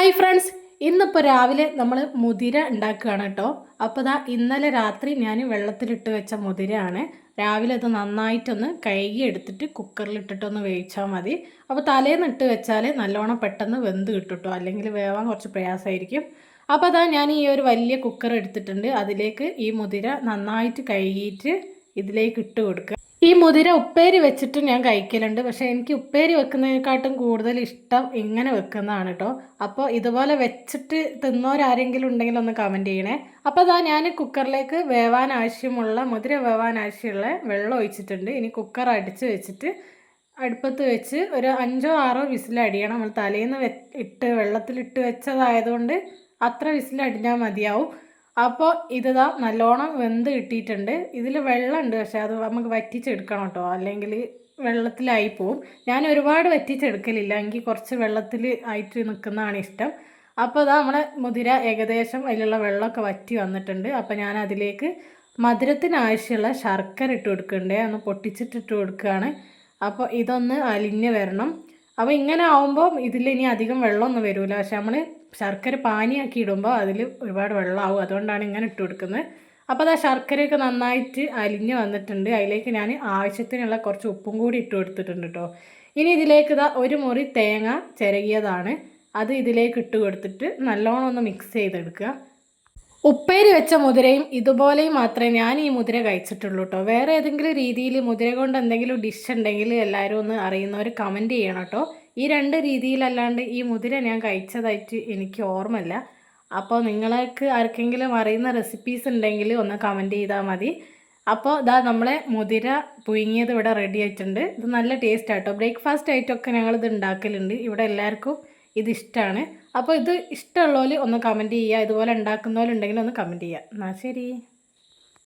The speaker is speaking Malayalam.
ഹായ് ഫ്രണ്ട്സ്, ഇന്നിപ്പോൾ രാവിലെ നമ്മൾ മുതിര ഉണ്ടാക്കുകയാണ് കേട്ടോ. അപ്പോൾ ദാ ഇന്നലെ രാത്രി ഞാൻ വെള്ളത്തിലിട്ട് വെച്ച മുതിരയാണ്. രാവിലെ അത് നന്നായിട്ടൊന്ന് കഴുകി എടുത്തിട്ട് കുക്കറിലിട്ടിട്ടൊന്ന് വേവിച്ചാൽ മതി. അപ്പോൾ തലേന്ന് ഇട്ട് വെച്ചാൽ നല്ലോണം പെട്ടെന്ന് വെന്ത് കിട്ടും കേട്ടോ, അല്ലെങ്കിൽ വേവാൻ കുറച്ച് പ്രയാസമായിരിക്കും. അപ്പോൾ അതാ ഞാൻ ഈ ഒരു വലിയ കുക്കർ എടുത്തിട്ടുണ്ട്. അതിലേക്ക് ഈ മുതിര നന്നായിട്ട് കഴുകിയിട്ട് ഇതിലേക്ക് ഇട്ട് കൊടുക്കുക. ഈ മുതിര ഉപ്പേരി വെച്ചിട്ട് ഞാൻ കഴിക്കലുണ്ട്, പക്ഷേ എനിക്ക് ഉപ്പേരി വെക്കുന്നതിനെക്കാട്ടും കൂടുതൽ ഇഷ്ടം ഇങ്ങനെ വെക്കുന്നതാണ് കേട്ടോ. അപ്പോൾ ഇതുപോലെ വെച്ചിട്ട് തിന്നോരാരെങ്കിലും ഉണ്ടെങ്കിൽ ഒന്ന് കമൻറ്റ് ചെയ്യണേ. അപ്പോൾ അതാ ഞാൻ കുക്കറിലേക്ക് വേവാൻ ആവശ്യമുള്ള മുതിര വേവാൻ ആവശ്യമുള്ള വെള്ളം ഒഴിച്ചിട്ടുണ്ട്. ഇനി കുക്കർ അടിച്ച് വെച്ചിട്ട് അടുപ്പത്ത് വെച്ച് ഒരു 5-6 വിസിലടിയണം. നമ്മൾ തലേന്ന് ഇട്ട് വെള്ളത്തിലിട്ട് വെച്ചതായതുകൊണ്ട് അത്ര വിസിലടിഞ്ഞാൽ മതിയാവും. അപ്പോൾ ഇതാ നല്ലോണം വെന്ത് കിട്ടിയിട്ടുണ്ട്. ഇതിൽ വെള്ളമുണ്ട്, പക്ഷേ അത് നമുക്ക് വറ്റിച്ചെടുക്കണം കേട്ടോ, അല്ലെങ്കിൽ വെള്ളത്തിലായി പോവും. ഞാൻ ഒരുപാട് വറ്റിച്ചെടുക്കലില്ല, എനിക്ക് കുറച്ച് വെള്ളത്തിൽ ആയിട്ട് നിൽക്കുന്നതാണ് ഇഷ്ടം. അപ്പോൾ അതാ നമ്മുടെ മുതിര ഏകദേശം അതിലുള്ള വെള്ളമൊക്കെ വറ്റി വന്നിട്ടുണ്ട്. അപ്പോൾ ഞാൻ അതിലേക്ക് മധുരത്തിനാവശ്യമുള്ള ശർക്കര ഇട്ട് കൊടുക്കുന്നുണ്ട്, ഒന്ന് പൊട്ടിച്ചിട്ടിട്ട് കൊടുക്കുകയാണ്. അപ്പോൾ ഇതൊന്ന് അലിഞ്ഞ് വരണം. അപ്പോൾ ഇങ്ങനെ ആവുമ്പോൾ ഇതിൽ ഇനി അധികം വെള്ളമൊന്നും വരില്ല, പക്ഷെ നമ്മൾ ശർക്കര പാനിയാക്കി ഇടുമ്പോൾ അതിൽ ഒരുപാട് വെള്ളമാവും, അതുകൊണ്ടാണ് ഇങ്ങനെ ഇട്ട് കൊടുക്കുന്നത്. അപ്പോൾ അത് ആ ശർക്കരയൊക്കെ നന്നായിട്ട് അലിഞ്ഞ് വന്നിട്ടുണ്ട്. അതിലേക്ക് ഞാൻ ആവശ്യത്തിനുള്ള കുറച്ച് ഉപ്പും കൂടി ഇട്ട് കൊടുത്തിട്ടുണ്ട് കേട്ടോ. ഇനി ഇതിലേക്ക് ഇതാ ഒരു മുറി തേങ്ങ ചിരകിയതാണ്, അത് ഇതിലേക്ക് ഇട്ട് കൊടുത്തിട്ട് നല്ലോണം ഒന്ന് മിക്സ് ചെയ്തെടുക്കുക. ഉപ്പേരി വെച്ച മുതിരയും ഇതുപോലെയും മാത്രമേ ഞാൻ ഈ മുതിര കഴിച്ചിട്ടുള്ളൂ കേട്ടോ. വേറെ ഏതെങ്കിലും രീതിയിൽ മുതിര കൊണ്ട് എന്തെങ്കിലും ഡിഷ് ഉണ്ടെങ്കിൽ എല്ലാവരും ഒന്ന് അറിയുന്നവർ കമൻറ്റ് ചെയ്യണം കേട്ടോ. ഈ 2 രീതിയിലല്ലാണ്ട് ഈ മുതിര ഞാൻ കഴിച്ചതായിട്ട് എനിക്ക് ഓർമ്മയില്ല. അപ്പോൾ നിങ്ങൾക്ക് ആർക്കെങ്കിലും അറിയുന്ന റെസിപ്പീസ് ഉണ്ടെങ്കിൽ ഒന്ന് കമൻറ്റ് ചെയ്താൽ മതി. അപ്പോൾ ഇതാ നമ്മളെ മുതിര പുഴുങ്ങിയത് ഇവിടെ റെഡി ആയിട്ടുണ്ട്. ഇത് നല്ല ടേസ്റ്റ് ആട്ടോ. ബ്രേക്ക്ഫാസ്റ്റ് ആയിട്ടൊക്കെ ഞങ്ങളിത് ഉണ്ടാക്കലുണ്ട്, ഇവിടെ എല്ലാവർക്കും ഇതിഷ്ടമാണ്. അപ്പോൾ ഇത് ഇഷ്ടമുള്ളവർ ഒന്ന് കമൻറ്റ് ചെയ്യുക, ഇതുപോലെ ഉണ്ടാക്കുന്നവരുണ്ടെങ്കിൽ ഒന്ന് കമൻറ്റ് ചെയ്യുക. എന്നാൽ ശരി.